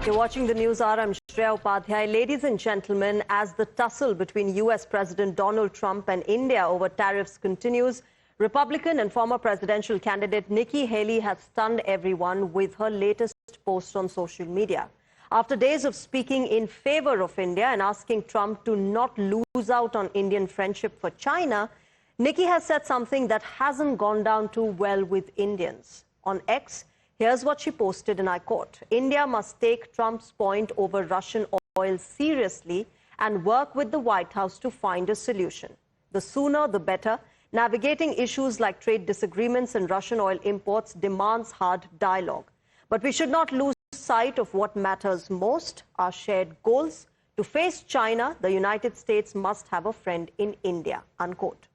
You're watching the Newshour. I'm Shreya Upadhyaya. Ladies and gentlemen, as the tussle between US President Donald Trump and India over tariffs continues, Republican and former presidential candidate Nikki Haley has stunned everyone with her latest post on social media. After days of speaking in favor of India and asking Trump to not lose out on Indian friendship for China, Nikki has said something that hasn't gone down too well with Indians. On X, here's what she posted, and I quote, "India must take Trump's point over Russian oil seriously and work with the White House to find a solution. The sooner, the better. Navigating issues like trade disagreements and Russian oil imports demands hard dialogue. But we should not lose sight of what matters most, our shared goals. To face China, the United States must have a friend in India," unquote.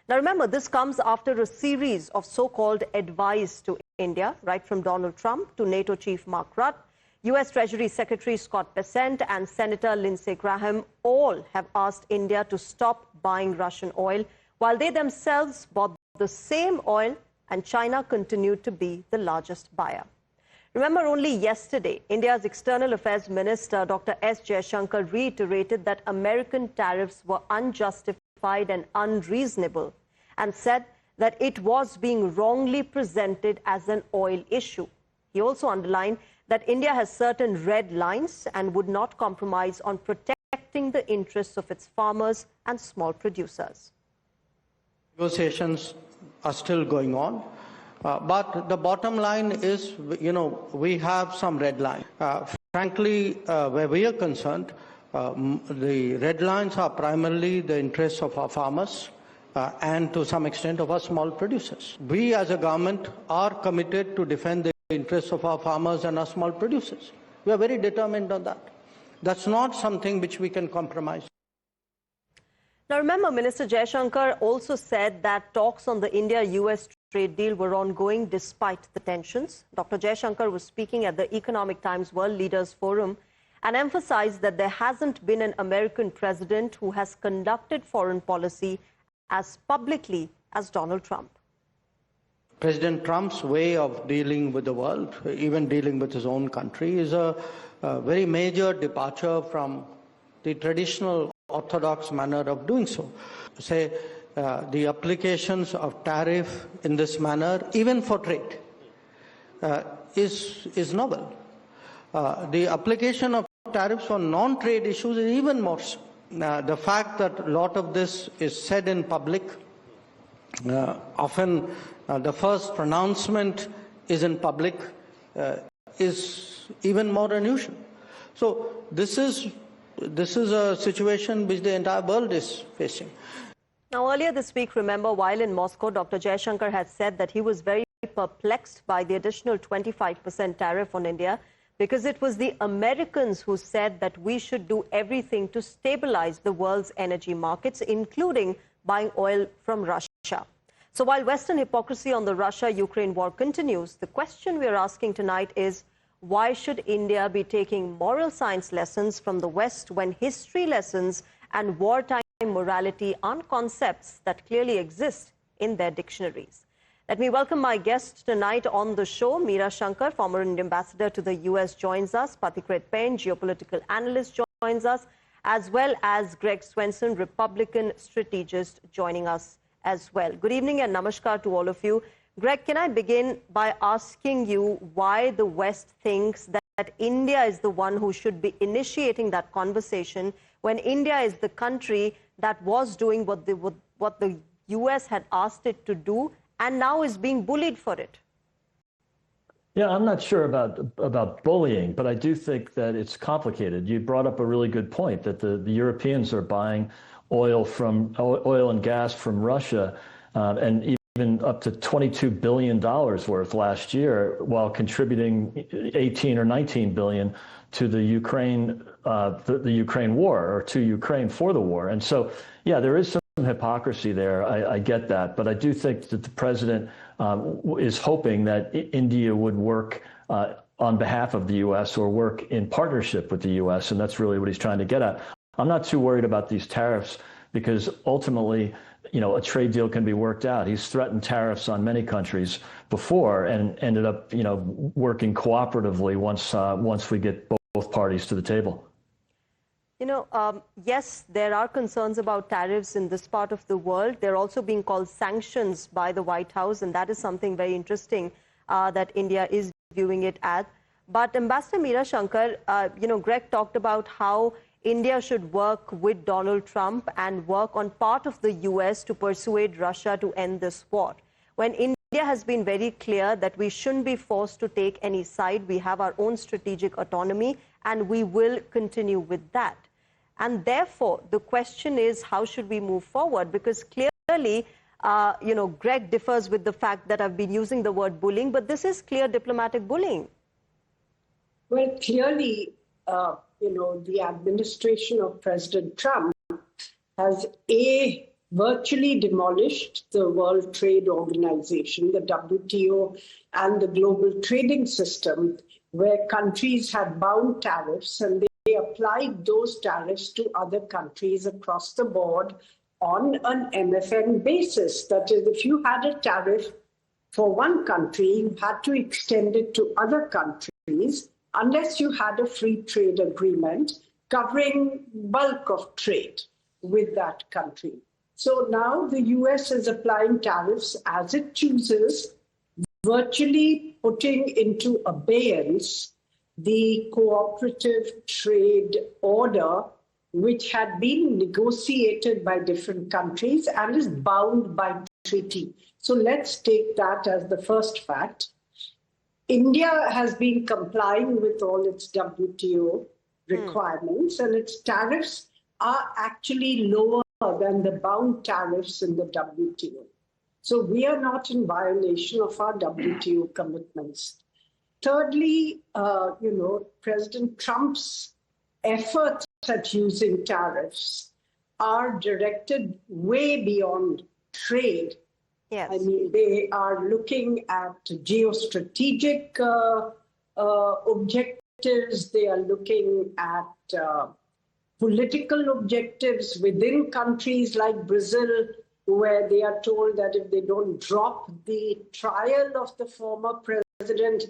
Now remember, this comes after a series of so-called advice to India, right from Donald Trump to NATO Chief Mark Rutte, US Treasury Secretary Scott Bessent and Senator Lindsey Graham all have asked India to stop buying Russian oil, while they themselves bought the same oil and China continued to be the largest buyer. Remember, only yesterday, India's External Affairs Minister Dr. S. Jaishankar reiterated that American tariffs were unjustified and unreasonable and said that it was being wrongly presented as an oil issue. He also underlined that India has certain red lines and would not compromise on protecting the interests of its farmers and small producers. Negotiations are still going on, but the bottom line is, we have some red lines. Frankly, where we are concerned, the red lines are primarily the interests of our farmers, and to some extent of our small producers. We as a government are committed to defend the interests of our farmers and our small producers. We are very determined on that. That's not something which we can compromise. Now remember, Minister Jaishankar also said that talks on the India-US trade deal were ongoing despite the tensions. Dr. Jaishankar was speaking at the Economic Times World Leaders Forum and emphasized that there hasn't been an American president who has conducted foreign policy as publicly as Donald Trump. President Trump's way of dealing with the world, even dealing with his own country, is a very major departure from the traditional orthodox manner of doing so. Say, the applications of tariff in this manner, even for trade, is novel. The application of tariffs for non-trade issues is even more so. The fact that a lot of this is said in public, often the first pronouncement is in public, is even more unusual. So this is a situation which the entire world is facing. Now earlier this week, remember, while in Moscow, Dr. Jaishankar had said that he was very perplexed by the additional 25% tariff on India, because it was the Americans who said that we should do everything to stabilize the world's energy markets, including buying oil from Russia. So while Western hypocrisy on the Russia-Ukraine war continues, the question we are asking tonight is, why should India be taking moral science lessons from the West when history lessons and wartime morality aren't concepts that clearly exist in their dictionaries? Let me welcome my guest tonight on the show. Meera Shankar, former Indian ambassador to the US, joins us. Pathikret Pain, geopolitical analyst, joins us, as well as Greg Swenson, Republican strategist, joining us as well. Good evening and namaskar to all of you. Greg, can I begin by asking you why the West thinks that India is the one who should be initiating that conversation when India is the country that was doing what the US had asked it to do and now is being bullied for it? Yeah, I'm not sure about bullying, but I do think that it's complicated. You brought up a really good point that the Europeans are buying oil and gas from Russia, and even up to $22 billion worth last year, while contributing 18 or 19 billion to the Ukraine war, or to Ukraine for the war. And so, yeah, there is some hypocrisy there. I get that, but I do think that the president is hoping that India would work on behalf of the U.S. or work in partnership with the U.S., and that's really what he's trying to get at. I'm not too worried about these tariffs because ultimately, a trade deal can be worked out. He's threatened tariffs on many countries before and ended up, working cooperatively once we get parties to the table. You know, yes, there are concerns about tariffs in this part of the world. They're also being called sanctions by the White House, and that is something very interesting that India is viewing it as. But Ambassador Meera Shankar, you know, Greg talked about how India should work with Donald Trump and work on part of the US to persuade Russia to end this war. When India has been very clear that we shouldn't be forced to take any side, we have our own strategic autonomy, and we will continue with that. And therefore, the question is, how should we move forward? Because clearly, you know, Greg differs with the fact that I've been using the word bullying, but this is clear diplomatic bullying. Well, clearly, you know, the administration of President Trump has virtually demolished the World Trade Organization, the WTO, and the global trading system, where countries had bound tariffs and they applied those tariffs to other countries across the board on an MFN basis. That is, if you had a tariff for one country, you had to extend it to other countries unless you had a free trade agreement covering bulk of trade with that country. So now the US is applying tariffs as it chooses, virtually putting into abeyance the cooperative trade order, which had been negotiated by different countries and is bound by treaty. So let's take that as the first fact. India has been complying with all its WTO requirements, and its tariffs are actually lower than the bound tariffs in the WTO. So we are not in violation of our WTO commitments. Thirdly, you know, President Trump's efforts at using tariffs are directed way beyond trade. Yes. I mean, they are looking at geostrategic objectives. They are looking at political objectives within countries like Brazil, where they are told that if they don't drop the trial of the former president,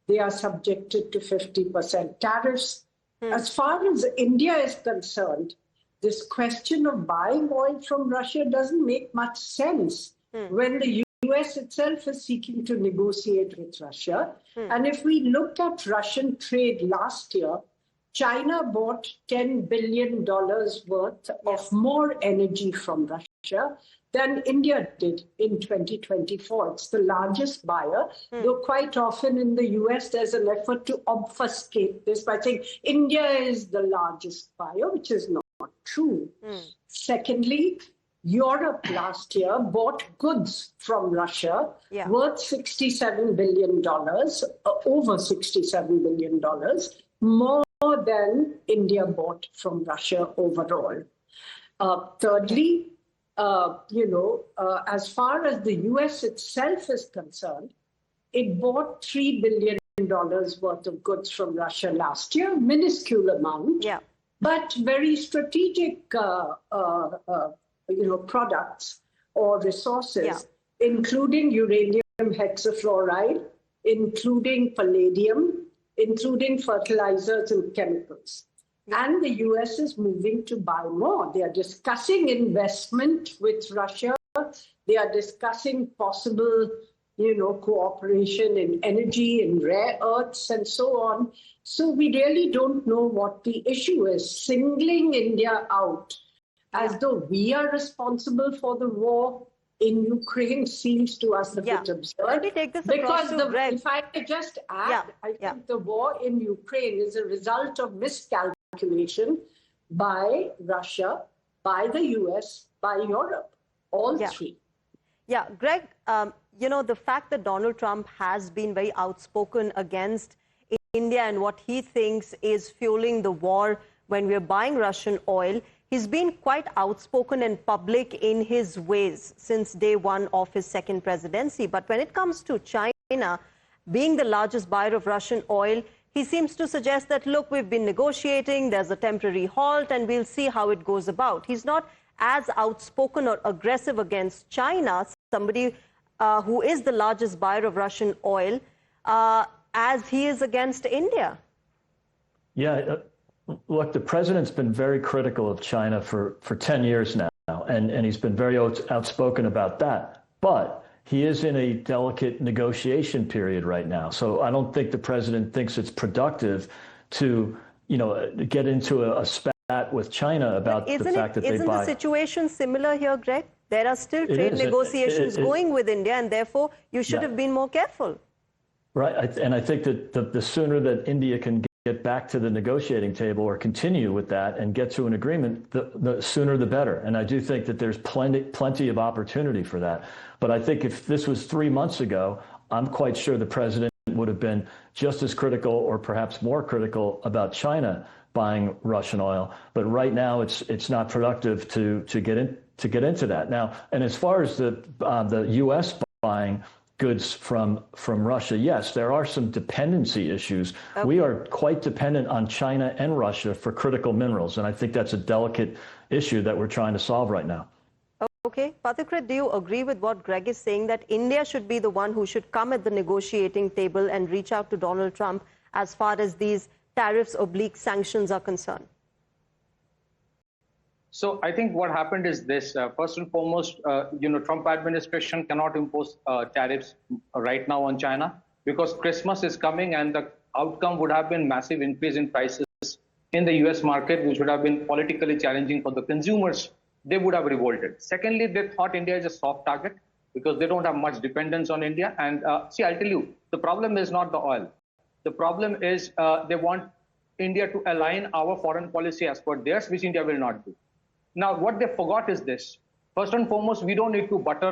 they are subjected to 50% tariffs. As far as India is concerned, this question of buying oil from Russia doesn't make much sense when the US itself is seeking to negotiate with Russia. And if we look at Russian trade last year, China bought $10 billion worth of more energy from Russia than India did in 2024. It's the largest buyer, though quite often in the US there's an effort to obfuscate this by saying India is the largest buyer, which is not true. Secondly, Europe last year bought goods from Russia worth $67 billion, over $67 billion, more than India bought from Russia overall. Thirdly, you know, as far as the US itself is concerned, it bought $3 billion worth of goods from Russia last year, minuscule amount, but very strategic, you know, products or resources, including uranium hexafluoride, including palladium, including fertilizers and chemicals. And the US is moving to buy more. They are discussing investment with Russia. They are discussing possible, you know, cooperation in energy and rare earths and so on. So we really don't know what the issue is. Singling India out as though we are responsible for the war in Ukraine seems to us a bit absurd. Let me take this because to Greg. if I could just add, I think the war in Ukraine is a result of miscalculation by Russia, by the US, by Europe, all three. Yeah, Greg, you know, the fact that Donald Trump has been very outspoken against India and what he thinks is fueling the war when we're buying Russian oil, he's been quite outspoken and public in his ways since day one of his second presidency. But when it comes to China being the largest buyer of Russian oil, he seems to suggest that, look, we've been negotiating, there's a temporary halt, and we'll see how it goes about. He's not as outspoken or aggressive against China, somebody who is the largest buyer of Russian oil, as he is against India. Yeah, look, the president's been very critical of China for 10 years now, and he's been very outspoken about that. But he is in a delicate negotiation period right now. So I don't think the president thinks it's productive to, get into a spat with China about the fact that they buy. Isn't the situation similar here, Greg? There are still trade negotiations going with India, and therefore you should have been more careful. Right, and I think that the sooner that India can get back to the negotiating table or continue with that and get to an agreement, the sooner the better. And I do think that there's plenty of opportunity for that. But I think if this was 3 months ago, I'm quite sure the president would have been just as critical or perhaps more critical about China buying Russian oil. But right now, it's not productive to get into that. Now, and as far as the U.S. buying goods from Russia, yes, there are some dependency issues. Okay. We are quite dependent on China and Russia for critical minerals, and I think that's a delicate issue that we're trying to solve right now. Okay, Pathikrit, do you agree with what Greg is saying, that India should be the one who should come at the negotiating table and reach out to Donald Trump as far as these tariffs/sanctions are concerned? So I think what happened is this. First and foremost, Trump administration cannot impose tariffs right now on China because Christmas is coming and the outcome would have been massive increase in prices in the US market, which would have been politically challenging for the consumers. They would have revolted. Secondly, they thought India is a soft target because they don't have much dependence on India. And see, I'll tell you, the problem is not the oil. The problem is they want India to align our foreign policy as per theirs, which India will not do. Now, what they forgot is this. First and foremost, we don't need to butter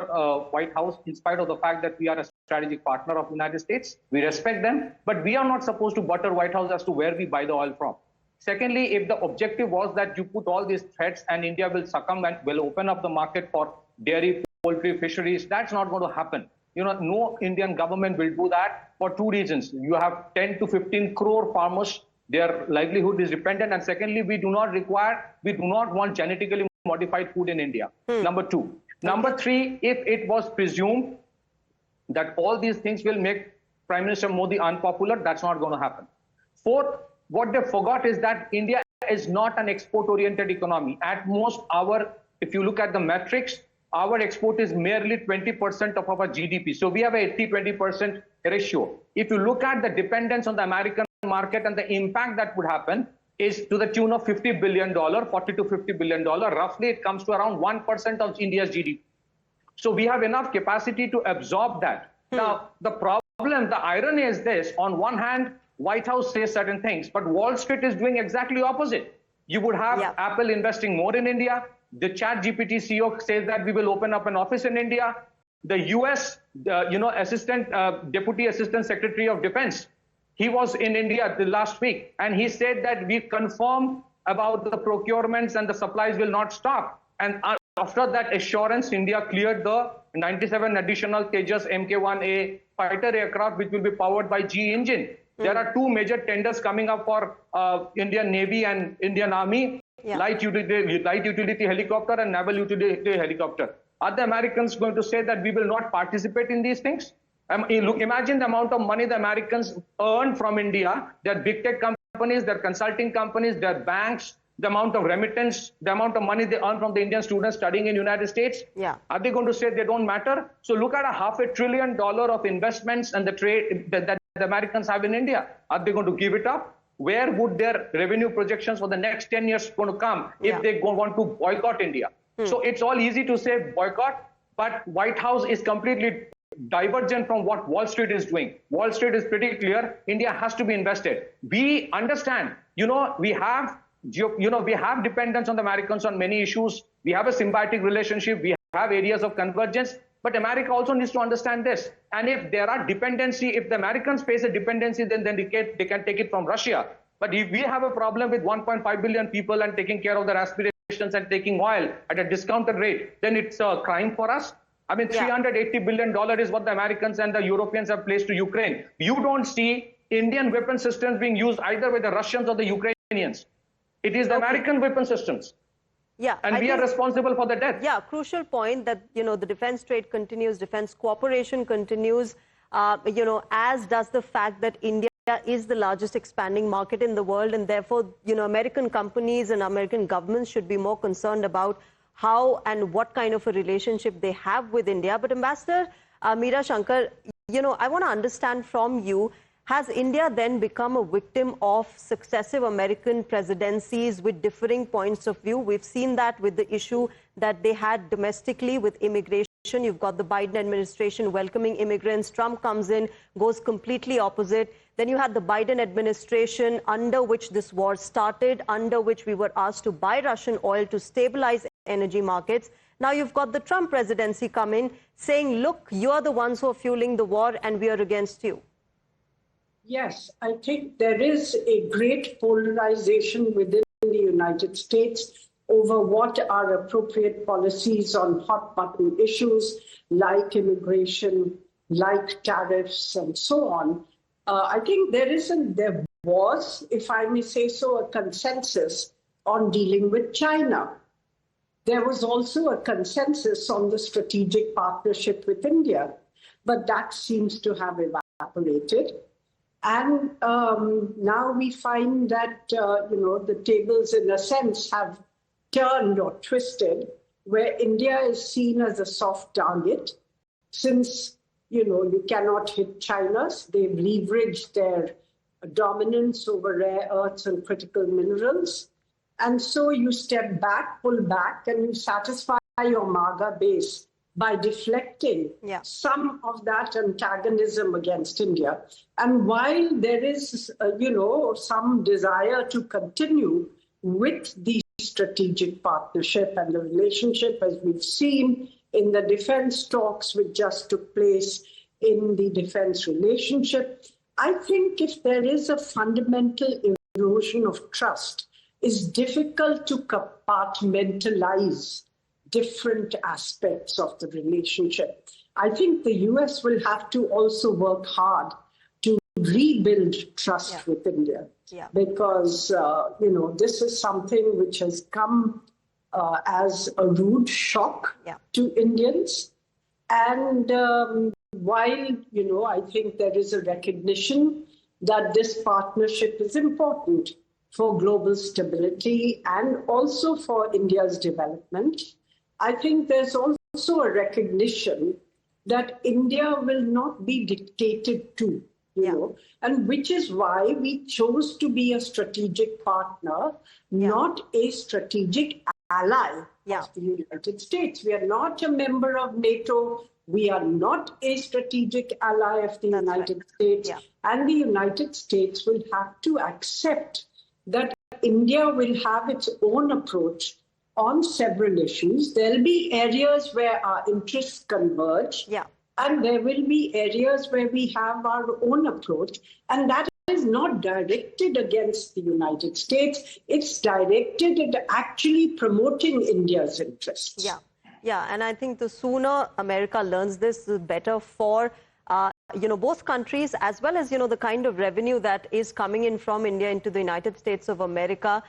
White House in spite of the fact that we are a strategic partner of the United States. We respect them, but we are not supposed to butter White House as to where we buy the oil from. Secondly, if the objective was that you put all these threats and India will succumb and will open up the market for dairy, poultry, fisheries, that's not going to happen. No Indian government will do that for two reasons. You have 10 to 15 crore farmers. Their livelihood is dependent. And secondly, we do not want genetically modified food in India. Number two. Number three, if it was presumed that all these things will make Prime Minister Modi unpopular, that's not going to happen. Fourth, what they forgot is that India is not an export-oriented economy. At most, if you look at the metrics, our export is merely 20% of our GDP. So we have a 80-20% ratio. If you look at the dependence on the American market and the impact that would happen is to the tune of $50 billion, $40 to $50 billion. Roughly, it comes to around 1% of India's GDP. So we have enough capacity to absorb that. Now, the irony is this. On one hand, White House says certain things, but Wall Street is doing exactly opposite. You would have Apple investing more in India. The ChatGPT CEO says that we will open up an office in India. The US, Deputy Assistant Secretary of Defense, he was in India the last week, and he said that we confirm about the procurements and the supplies will not stop. And after that assurance, India cleared the 97 additional Tejas Mk1A fighter aircraft, which will be powered by GE engine. There are two major tenders coming up for Indian Navy and Indian Army, light utility helicopter and naval utility helicopter. Are the Americans going to say that we will not participate in these things? Look, imagine the amount of money the Americans earn from India, their big tech companies, their consulting companies, their banks, the amount of remittance, the amount of money they earn from the Indian students studying in the United States. Are they going to say they don't matter? So look at $500 billion of investments and the trade that the Americans have in India. Are they going to give it up? Where would their revenue projections for the next 10 years going to come if they want to boycott India? So it's all easy to say boycott, but White House is completely divergent from what Wall Street is doing. Wall Street is pretty clear. India has to be invested. We understand, we have dependence on the Americans on many issues. We have a symbiotic relationship. We have areas of convergence. But America also needs to understand this. And if there are dependency, if the Americans face a dependency, then they can take it from Russia. But if we have a problem with 1.5 billion people and taking care of their aspirations and taking oil at a discounted rate, then it's a crime for us. I mean, $380 billion is what the Americans and the Europeans have placed to Ukraine. You don't see Indian weapon systems being used either by the Russians or the Ukrainians. It is the American weapon systems. And we are responsible for the death. Crucial point that, the defense trade continues, defense cooperation continues, as does the fact that India is the largest expanding market in the world, and therefore, American companies and American governments should be more concerned about how and what kind of a relationship they have with India. But Ambassador Meera Shankar, I want to understand from you, has India then become a victim of successive American presidencies with differing points of view? We've seen that with the issue that they had domestically with immigration. You've got the Biden administration welcoming immigrants. Trump comes in, goes completely opposite. Then you had the Biden administration under which this war started, under which we were asked to buy Russian oil to stabilize energy markets. Now you've got the Trump presidency come in saying, look, you're the ones who are fueling the war and we are against you. Yes, I think there is a great polarization within the United States over what are appropriate policies on hot button issues like immigration, like tariffs, and so on. I think there was, if I may say so, a consensus on dealing with China. There was also a consensus on the strategic partnership with India, but that seems to have evaporated. And now we find that, the tables in a sense have turned or twisted, where India is seen as a soft target. Since, you cannot hit China, they've leveraged their dominance over rare earths and critical minerals. And so you step back, pull back, and you satisfy your MAGA base by deflecting some of that antagonism against India. And while there is, some desire to continue with the strategic partnership and the relationship, as we've seen in the defense talks which just took place in the defense relationship, I think if there is a fundamental erosion of trust, it's difficult to compartmentalize different aspects of the relationship. I think the US will have to also work hard to rebuild trust with India. Because, this is something which has come as a rude shock to Indians. And while, I think there is a recognition that this partnership is important for global stability and also for India's development, I think there's also a recognition that India will not be dictated to, and which is why we chose to be a strategic partner, not a strategic ally of the United States. We are not a member of NATO. We are not a strategic ally of the United States. And the United States will have to accept that India will have its own approach on several issues. There'll be areas where our interests converge, and there will be areas where we have our own approach, and that is not directed against the United States. It's directed at actually promoting India's interests. And I think the sooner America learns this, the better for both countries, as well as the kind of revenue that is coming in from India into the United States of America.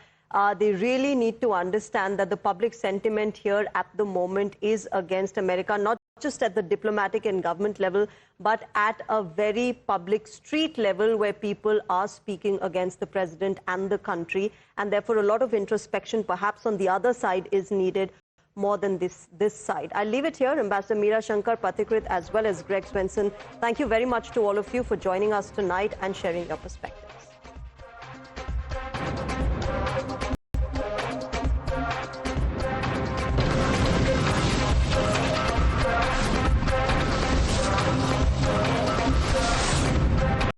They really need to understand that the public sentiment here at the moment is against America, not just at the diplomatic and government level, but at a very public street level where people are speaking against the president and the country. And therefore, a lot of introspection, perhaps on the other side, is needed more than this side. I'll leave it here. Ambassador Meera Shankar, Pathikrit, as well as Greg Swenson, thank you very much to all of you for joining us tonight and sharing your perspective.